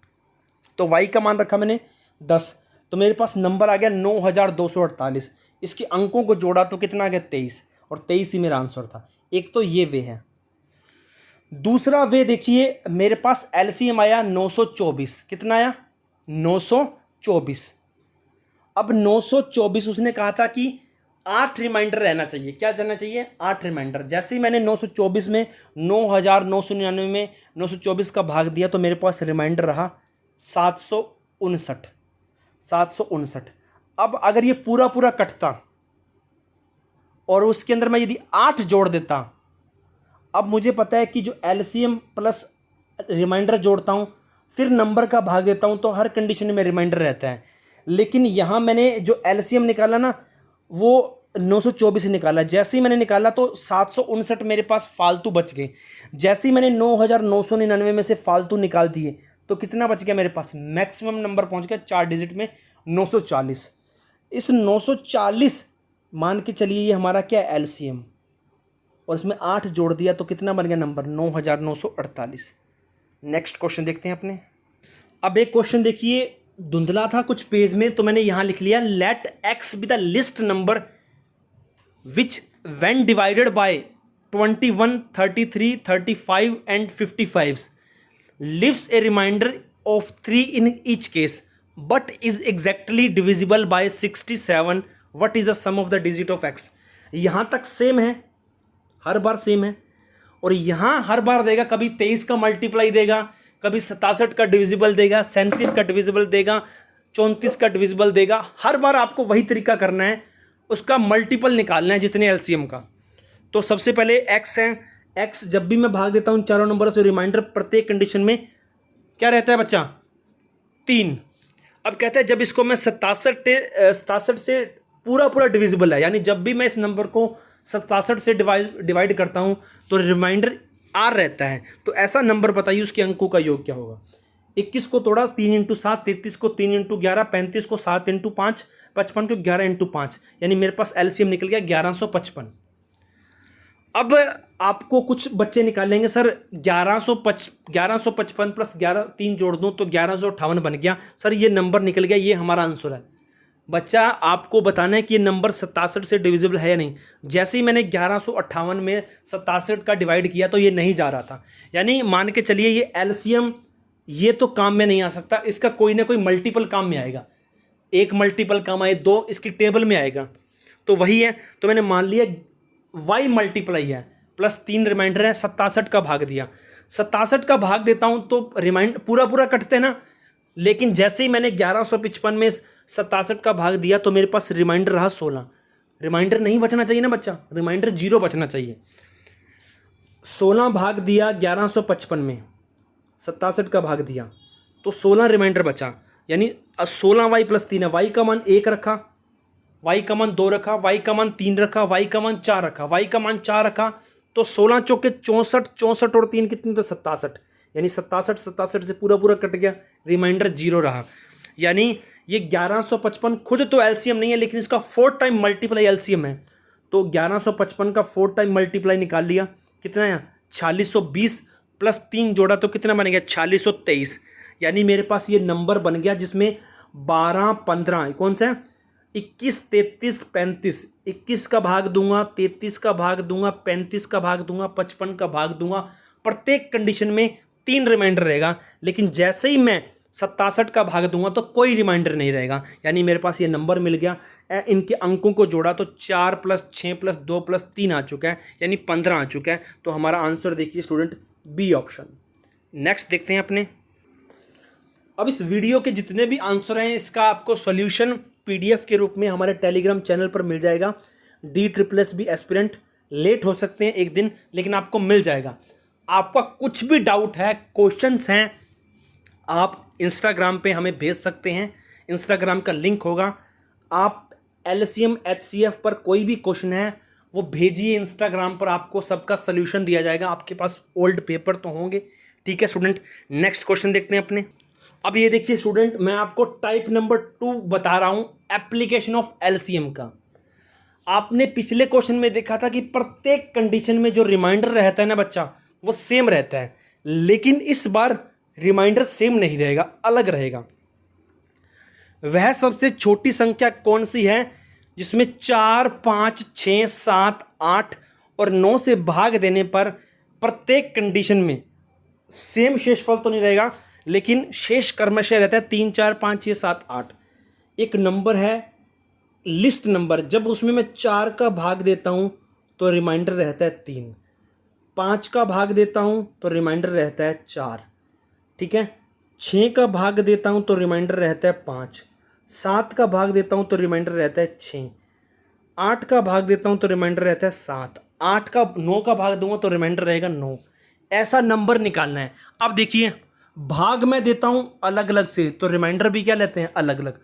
तो y का मान रखा मैंने 10, तो मेरे पास नंबर आ गया 9248। इसके अंकों को जोड़ा तो कितना आ गया? 23, और 23 ही मेरा आंसर था। एक तो ये वे है। दूसरा वे देखिए, मेरे पास एलसीएम आया 924। कितना आया? 924। अब 924 उसने कहा था कि 8 रिमाइंडर रहना चाहिए। क्या रहना चाहिए? 8 रिमाइंडर। जैसे ही मैंने 924 में 9999 में 924 का भाग दिया तो मेरे पास रिमाइंडर रहा 759। 759। अब अगर ये पूरा पूरा कटता और उसके अंदर मैं यदि 8 जोड़ देता, अब मुझे पता है कि जो एलसीएम प्लस रिमाइंडर जोड़ता हूँ फिर नंबर का भाग देता हूँ तो हर कंडीशन में रिमाइंडर रहता है। लेकिन यहाँ मैंने जो एलसीएम निकाला ना वो 924 निकाला। जैसे ही मैंने निकाला तो 759 मेरे पास फालतू बच गए। जैसे ही मैंने 9999 में से फालतू निकाल दिए तो कितना बच गया मेरे पास? मैक्सिमम नंबर पहुँच गया 4 डिजिट में, 940। इस 940 मान के चलिए ये हमारा क्या है? एलसीएम। और इसमें 8 जोड़ दिया तो कितना बन गया नंबर? 9948। नेक्स्ट क्वेश्चन देखते हैं अपने। अब एक क्वेश्चन देखिए, धुंधला था कुछ पेज में तो मैंने यहां लिख लिया, let x be the least number which when divided by 21, 33, 35 and 55 leaves a reminder of 3 in each case but is exactly divisible by 67। What is the sum of the digit of x? यहां तक same है, हर बार same है, और यहां हर बार देगा, कभी 23 का multiply देगा, कभी 67 का डिविजिबल देगा, 37 का डिविजिबल देगा, 34 का डिविजिबल देगा। हर बार आपको वही तरीका करना है, उसका मल्टीपल निकालना है जितने एलसीएम का। तो सबसे पहले एक्स है, एक्स जब भी मैं भाग देता हूं चारों नंबरों से, रिमाइंडर प्रत्येक कंडीशन में क्या रहता है बच्चा? 3। अब कहते हैं जब इसको मैं 67 से पूरा पूरा डिविजिबल है, यानी जब भी मैं इस नंबर को 67 से डिवाइड करता हूं तो रिमाइंडर आर रहता है, तो ऐसा नंबर बताइए उसके अंकों का योग क्या होगा? 21 को तोड़ा 3 इंटू 7, 33 को 3 इंटू 11, 35 को 7 इंटू 5, 55 को 11 इंटू 5, यानी मेरे पास एलसीएम निकल गया 1155। अब आपको कुछ बच्चे निकालेंगे सर 1155 प्लस 11 3 जोड़ दूं तो 1158 बन गया सर, ये नंबर निकल गया, ये हमारा आंसर है। बच्चा आपको बताना है कि ये नंबर 67 से डिविजिबल है या नहीं। जैसे ही मैंने 1158 में 67 का डिवाइड किया तो ये नहीं जा रहा था, यानी मान के चलिए ये एलसीएम ये तो काम में नहीं आ सकता, इसका कोई ना कोई मल्टीपल काम में आएगा, एक मल्टीपल काम आए, दो इसकी टेबल में आएगा, तो वही है। तो मैंने मान लिया y मल्टीप्लाई है प्लस 3 रिमाइंडर है, 67 का भाग दिया, 67 का भाग देता हूं तो रिमाइंडर पूरा पूरा कटते हैं ना, लेकिन जैसे ही मैंने 1155 में 67 का भाग दिया तो मेरे पास रिमाइंडर रहा 16। रिमाइंडर नहीं बचना चाहिए ना बच्चा, रिमाइंडर 0 बचना चाहिए। 16 भाग दिया 1155 में, 67 का भाग दिया तो 16 रिमाइंडर बचा, यानी 16y प्लस 3 है, y का मान 1 रखा, y का मान 2 रखा, y का मान 3 रखा, y का मान 4 रखा, y का मान 4 रखा, तो 16 चौके 64, 64 और 3 कितनी, तो 67, यानी 67 से पूरा पूरा कट गया, रिमाइंडर 0 रहा। यानी ये 1155 खुद तो एलसीएम नहीं है, लेकिन इसका 4 टाइम मल्टीप्लाई एलसीएम है, तो 1155 का 4 टाइम मल्टीप्लाई निकाल लिया, कितना है 4620 प्लस 3 जोड़ा तो कितना बन गया 4623, यानी मेरे पास ये नंबर बन गया जिसमें 12 15 कौन सा है 21 33 35, 21 का भाग दूंगा, 33 का भाग दूंगा, 35 का भाग दूंगा, 55 का भाग दूंगा, प्रत्येक कंडीशन में 3 रिमाइंडर रहेगा, लेकिन जैसे ही मैं 67 का भाग दूंगा तो कोई रिमाइंडर नहीं रहेगा, यानी मेरे पास ये नंबर मिल गया। इनके अंकों को जोड़ा तो 4 प्लस 6 प्लस 2 प्लस 3 आ चुका है, यानी 15 आ चुका है, तो हमारा आंसर देखिए स्टूडेंट बी ऑप्शन। नेक्स्ट देखते हैं अपने, अब इस वीडियो के जितने भी आंसर हैं इसका आपको सॉल्यूशन पीडीएफ के रूप में हमारे टेलीग्राम चैनल पर मिल जाएगा। DSSB एस्पिरेंट लेट हो सकते हैं एक दिन, लेकिन आपको मिल जाएगा। आपका कुछ भी डाउट है, क्वेश्चंस हैं, आप इंस्टाग्राम पे हमें भेज सकते हैं, इंस्टाग्राम का लिंक होगा। आप LCM HCF पर कोई भी क्वेश्चन है वो भेजिए इंस्टाग्राम पर, आपको सबका सल्यूशन दिया जाएगा। आपके पास ओल्ड पेपर तो होंगे, ठीक है स्टूडेंट। नेक्स्ट क्वेश्चन देखते हैं अपने। अब ये देखिए स्टूडेंट, मैं आपको टाइप नंबर 2 बता रहा हूं एप्लीकेशन ऑफ एलसीएम का। आपने पिछले क्वेश्चन में देखा था कि प्रत्येक कंडीशन में जो रिमाइंडर रहता है ना बच्चा वो सेम रहता है, लेकिन इस बार रिमाइंडर सेम नहीं रहेगा, अलग रहेगा। वह सबसे छोटी संख्या कौन सी है जिसमें 4 5 6 7 8 और 9 से भाग देने पर प्रत्येक कंडीशन में सेम शेषफल तो नहीं रहेगा, लेकिन शेष क्रमशः रहता है 3 4 5 6 7 8। एक नंबर है लिस्ट नंबर, जब उसमें मैं 4 का भाग देता हूं तो रिमाइंडर रहता है 3, 5 का भाग देता हूं तो रिमाइंडर रहता है 4, ठीक है, 6 का भाग देता हूं तो रिमाइंडर रहता है 5, 7 का भाग देता हूं तो रिमाइंडर रहता है 6, 8 का भाग देता हूं तो रिमाइंडर रहता है 7, 9 का भाग दूंगा तो रिमाइंडर रहेगा 9। ऐसा नंबर निकालना है। अब देखिए भाग में देता हूं अलग अलग से तो रिमाइंडर भी क्या लेते हैं अलग अलग।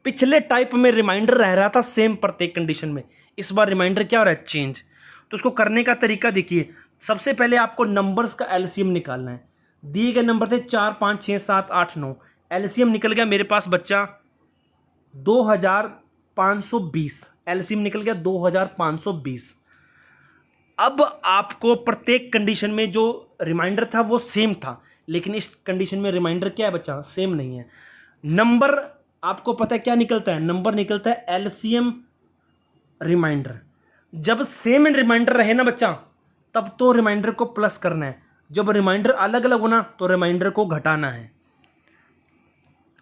पिछले टाइप में रिमाइंडर रह रहा था सेम प्रत्येक कंडीशन में, इस बार रिमाइंडर क्या हो रहा है चेंज। तो उसको करने का तरीका देखिए, सबसे पहले आपको नंबर्स का एलसीएम निकालना है। दिए गए नंबर थे 4 5 6 7 8 9, एलसीएम निकल गया मेरे पास बच्चा 2520, एलसीएम निकल गया 2520। अब आपको प्रत्येक कंडीशन में जो रिमाइंडर था वो सेम था, लेकिन इस कंडीशन में रिमाइंडर क्या है बच्चा सेम नहीं है। नंबर आपको पता है क्या निकलता है, नंबर निकलता है एलसीएम रिमाइंडर। जब सेम रिमाइंडर रहे ना बच्चा तब तो रिमाइंडर को प्लस करना है, जब रिमाइंडर अलग अलग होना तो रिमाइंडर को घटाना है।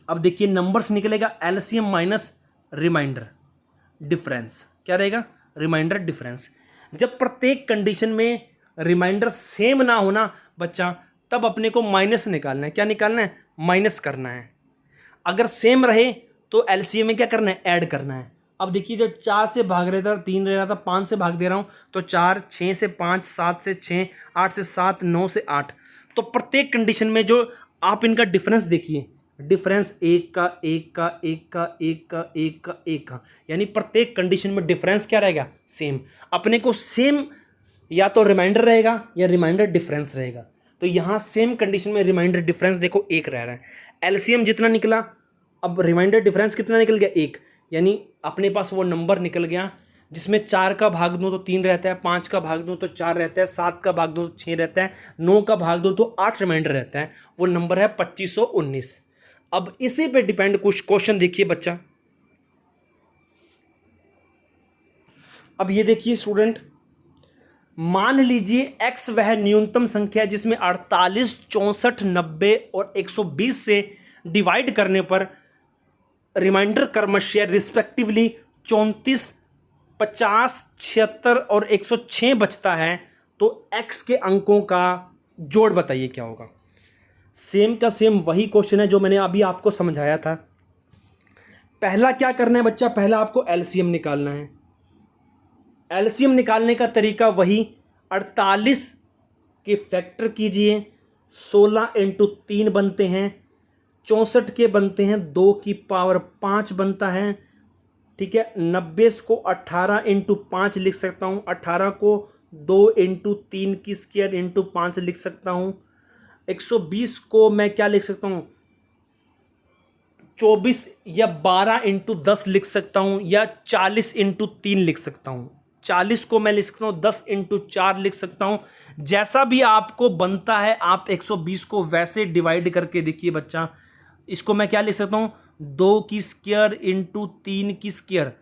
अब देखिए नंबर्स निकलेगा एलसीएम माइनस रिमाइंडर डिफरेंस, क्या रहेगा रिमाइंडर डिफरेंस। जब प्रत्येक कंडीशन में रिमाइंडर सेम ना होना बच्चा तब अपने को माइनस निकालना है। क्या निकालना है माइनस करना है। अगर सेम रहे तो एलसीएम में क्या करना है ऐड करना है। अब देखिए जब 4 से भाग रहा था 3 रह रहा था, 5 से भाग दे रहा हूं तो 4, 6 से 5, 7 से 6, 8 से 7, 9 से 8। तो प्रत्येक कंडीशन में जो आप इनका डिफरेंस देखिए, डिफरेंस 1 का 1 का 1 का 1 का 1 का 1 का, यानी प्रत्येक कंडीशन में डिफरेंस क्या रहेगा सेम। अपने को सेम या तो रिमाइंडर रहेगा या रिमाइंडर डिफरेंस रहेगा। तो यहाँ सेम कंडीशन में रिमाइंडर डिफरेंस देखो 1 रह रहा है। एलसीएम जितना निकला, अब रिमाइंडर डिफरेंस कितना निकल गया 1, यानी अपने पास वो नंबर निकल गया जिसमें 4 का भाग दूँ तो 3 रहता है, 5 का भाग दूँ तो 4 रहता है, 7 का भाग दूँ तो 6 रहता है, 9 का भाग दूँ तो 8 रिमाइंडर रहता है। वो नंबर है 2519। अब इसी पे डिपेंड कुछ क्वेश्चन देखिए बच्चा। अब ये देखिए स्टूडेंट, मान लीजिए x वह न्यूनतम संख्या है जिसमें 48, 64, 90 और 120 से डिवाइड करने पर रिमाइंडर क्रमशः रिस्पेक्टिवली 34, 50, 76 और 106 बचता है, तो x के अंकों का जोड़ बताइए क्या होगा। सेम का सेम वही क्वेश्चन है जो मैंने अभी आपको समझाया था। पहला क्या करना है बच्चा, पहला आपको एलसीएम निकालना है। एलसीएम निकालने का तरीका वही, 48 के फैक्टर कीजिए, 16 इंटू 3 बनते हैं, 64 के बनते हैं 2 की पावर 5 बनता है, ठीक है। 90 को 18 इंटू 5 लिख सकता हूँ, 18 को 2 इंटू 3 की स्क्वायर इंटू 5 लिख सकता हूँ। 120 को मैं क्या लिख सकता हूँ, 24 या 12 इंटू 10 लिख सकता हूँ, या 40 इंटू 3 लिख सकता हूँ। 40 को मैं लिख सकता हूँ 10 इंटू 4 लिख सकता हूँ। जैसा भी आपको बनता है आप 120 को वैसे डिवाइड करके देखिए बच्चा। इसको मैं क्या लिख सकता हूँ, 2 की स्क्वायर इंटू 3 की स्क्वायर,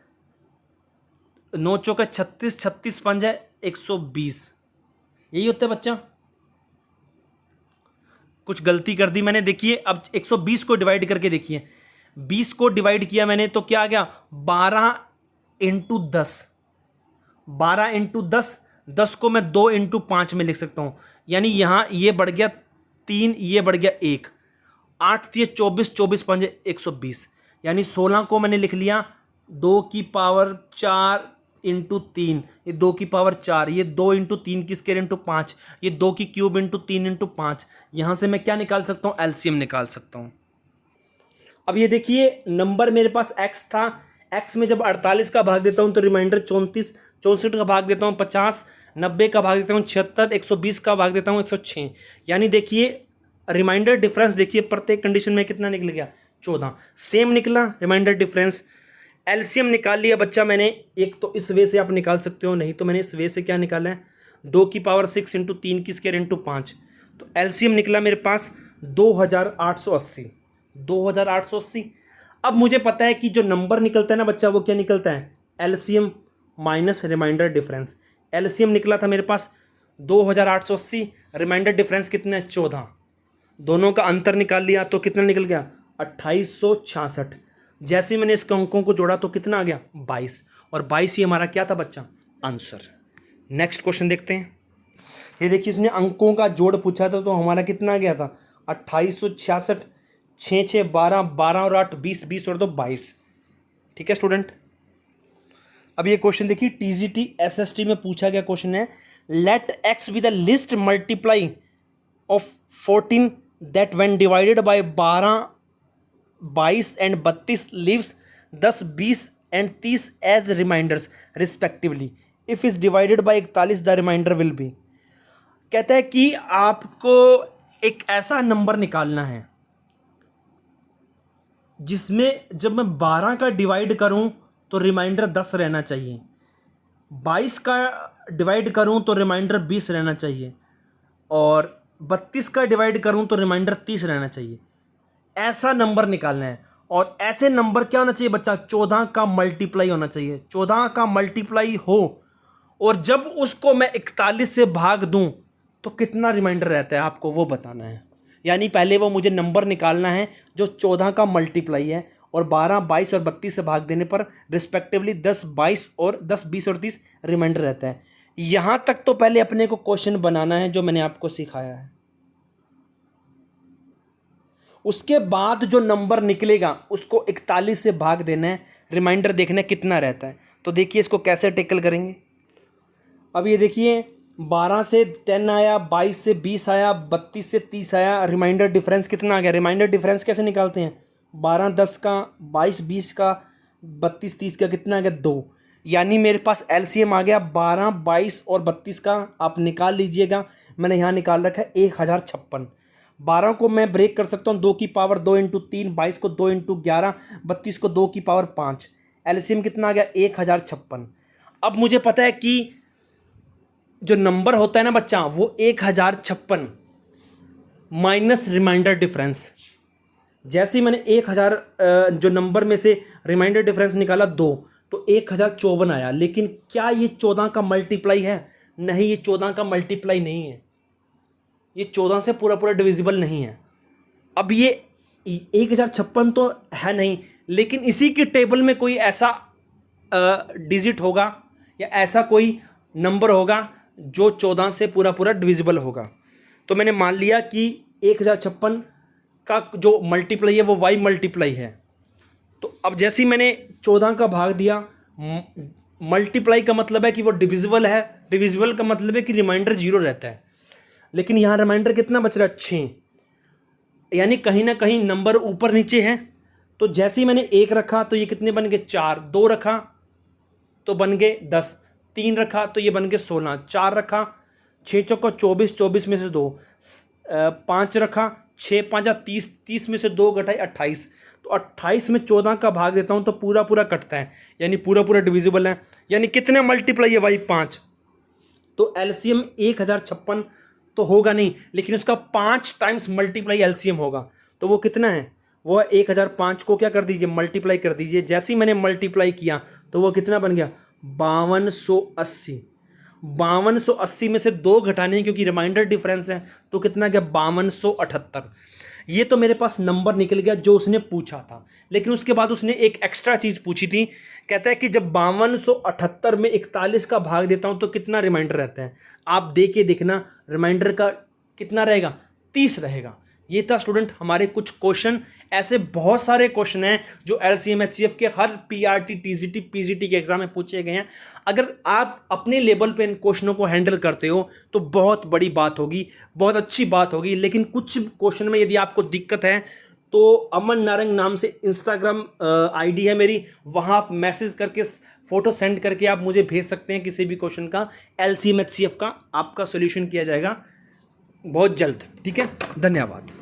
9 चौका 36, 36 पंज है 120। यही होता है बच्चा। कुछ गलती कर दी मैंने, देखिए अब 120 को डिवाइड करके देखिए, 20 को डिवाइड किया मैंने तो क्या आ गया, 12 इंटू 10, 12 इंटू 10, 10 को मैं 2 इंटू 5 में लिख सकता हूँ, यानी यहाँ ये बढ़ गया 3, ये बढ़ गया 1, 8 थी 24, 24 पंजे 120, यानी 16 को मैंने लिख लिया 2 की पावर 4 इंटू 3, ये 2 की पावर 4, ये 2 इंटू 3 की स्क्वायर इंटू 5, ये 2 की क्यूब इंटू 3 इंटू 5। यहाँ से मैं क्या निकाल सकता हूँ, एलसीएम निकाल सकता हूँ। अब ये देखिए नंबर मेरे पास x था, x में जब 48 का भाग देता हूँ तो रिमाइंडर 34, 64 का भाग देता हूँ 50, 90 का भाग देता हूँ 76, 120 का भाग देता हूँ 106। यानी देखिए रिमाइंडर डिफरेंस देखिए प्रत्येक कंडीशन में कितना निकल गया, 14। सेम निकला रिमाइंडर डिफरेंस। एलसीएम निकाल लिया बच्चा मैंने, एक तो इस वे से आप निकाल सकते हो, नहीं तो मैंने इस वे से क्या निकाला है, 2 की पावर 6 इंटू 3 की स्क्वायर इंटू 5। तो एलसीएम निकला मेरे पास 2880, 2880। अब मुझे पता है कि जो नंबर निकलता है ना बच्चा वो क्या निकलता है, LCM minus remainder difference. LCM निकला था मेरे पास 2880, रिमाइंडर डिफरेंस कितना है 14, दोनों का अंतर निकाल लिया तो कितना निकल गया 2866। जैसे मैंने इसके अंकों को जोड़ा तो कितना आ गया 22, और 22 ही हमारा क्या था बच्चा, आंसर। नेक्स्ट क्वेश्चन देखते हैं। ये देखिए इसने अंकों का जोड़ पूछा था तो हमारा कितना आ गया था 2866, 6 6 12, 12 और 8 20, 20 और 2 22। ठीक है स्टूडेंट। अब ये क्वेश्चन देखिए टीजीटी एसएसटी में पूछा गया क्वेश्चन है, let x be the least multiply of 14 that when divided by 12, 22 and 32 leaves 10, 20 and 30 as reminders respectively. If is divided by 41 the reminder will be. कहता है कि आपको एक ऐसा नंबर निकालना है जिसमें जब मैं 12 का डिवाइड करूं तो रिमाइंडर 10 रहना चाहिए, 22 का डिवाइड करूं तो रिमाइंडर 20 रहना चाहिए, और 32 का डिवाइड करूं तो रिमाइंडर 30 रहना चाहिए। ऐसा नंबर निकालना है, और ऐसे नंबर क्या होना चाहिए बच्चा, 14 का मल्टीप्लाई होना चाहिए। 14 का मल्टीप्लाई हो और जब उसको मैं 41 से भाग दूं तो कितना रिमाइंडर रहता है आपको वो बताना है। यानी पहले वो मुझे नंबर निकालना है जो 14 का मल्टीप्लाई है, और 12, 22 और 32 से भाग देने पर रिस्पेक्टिवली 10, 22 और 10, 20 और 30 रिमाइंडर रहता है। यहाँ तक तो पहले अपने को क्वेश्चन बनाना है जो मैंने आपको सिखाया है। उसके बाद जो नंबर निकलेगा उसको 41 से भाग देना है, रिमाइंडर देखना है कितना रहता है। तो देखिए इसको कैसे टेकल करेंगे। अब ये देखिए 12 से 10 आया, 22 से 20 आया, 32 से 30 आया, रिमाइंडर डिफरेंस कितना आ गया। रिमाइंडर डिफरेंस कैसे निकालते हैं, 12 10 का, 22 20 का, 32 30 का, कितना आ गया 2। यानी मेरे पास एलसीएम आ गया 12, 22 और 32 का। आप निकाल लीजिएगा। मैंने यहाँ निकाल रखा है 1056। 12 को मैं ब्रेक कर सकता हूँ 2 की पावर 2 इंटू 3, 22 को 2 इंटू 11, 32 को 2 की पावर 5। एलसीएम कितना आ गया 1056। अब मुझे पता है कि जो नंबर होता है ना बच्चा वो 1056 माइनस रिमाइंडर डिफरेंस। जैसे ही मैंने 1000 जो नंबर में से रिमाइंडर डिफरेंस निकाला 2, तो 1054 आया। लेकिन क्या ये 14 का मल्टीप्लाई है? नहीं, ये 14 का मल्टीप्लाई नहीं है, ये 14 से पूरा पूरा डिविजिबल नहीं है। अब ये 1056 तो है नहीं, लेकिन इसी के टेबल में कोई ऐसा डिजिट होगा या ऐसा कोई नंबर होगा जो 14 से पूरा पूरा डिविजिबल होगा। तो मैंने मान लिया कि 1056 का जो मल्टीप्लाई है वो वाई मल्टीप्लाई है। तो अब जैसे ही मैंने 14 का भाग दिया, मल्टीप्लाई का मतलब है कि वो डिविजिबल है, डिविजिबल का मतलब है कि रिमाइंडर 0 रहता है। लेकिन यहाँ रिमाइंडर कितना बच रहा है 6, यानी कहीं ना कहीं नंबर ऊपर नीचे है। तो जैसे ही मैंने 1 रखा तो ये कितने बन गए 4, 2 रखा तो बन गए 10, 3 रखा तो ये बन गए 16, 4 रखा 6 चौका 24, 24 में से 2, 5 रखा 6 5 30, 30 में से 2 घटाए 28। तो 28 में 14 का भाग देता हूँ तो पूरा पूरा कटता है, यानी पूरा पूरा डिविजिबल है। यानी कितने मल्टीप्लाई है भाई 5। तो एलसीएम 1056 तो होगा नहीं, लेकिन उसका 5 टाइम्स मल्टीप्लाई एलसीएम होगा। तो वो कितना है? वो 1005 को क्या कर दीजिए मल्टीप्लाई कर दीजिए। जैसे ही मैंने मल्टीप्लाई किया तो वो कितना बन गया 5280। 5280 में से 2 घटाने क्योंकि रिमाइंडर डिफरेंस है तो कितना गया 5278। ये तो मेरे पास नंबर निकल गया जो उसने पूछा था। लेकिन उसके बाद उसने एक एक्स्ट्रा चीज़ पूछी थी। कहता है कि जब 5278 में 41 का भाग देता हूं तो कितना रिमाइंडर रहता है। आप दे के देखना, रिमाइंडर का कितना रहेगा 30 रहेगा। ये था स्टूडेंट हमारे कुछ क्वेश्चन। ऐसे बहुत सारे क्वेश्चन हैं जो एलसीएम एचसीएफ के हर पीआरटी टीजीटी पीजीटी के एग्जाम में पूछे गए हैं। अगर आप अपने लेवल पे इन क्वेश्चनों को हैंडल करते हो तो बहुत बड़ी बात होगी, बहुत अच्छी बात होगी। लेकिन कुछ क्वेश्चन में यदि आपको दिक्कत है तो अमन नारंग नाम से इंस्टाग्राम आईडी है मेरी, वहाँ आप मैसेज करके फ़ोटो सेंड करके आप मुझे भेज सकते हैं। किसी भी क्वेश्चन का एलसीएम एचसीएफ का आपका सोल्यूशन किया जाएगा बहुत जल्द। ठीक है, धन्यवाद।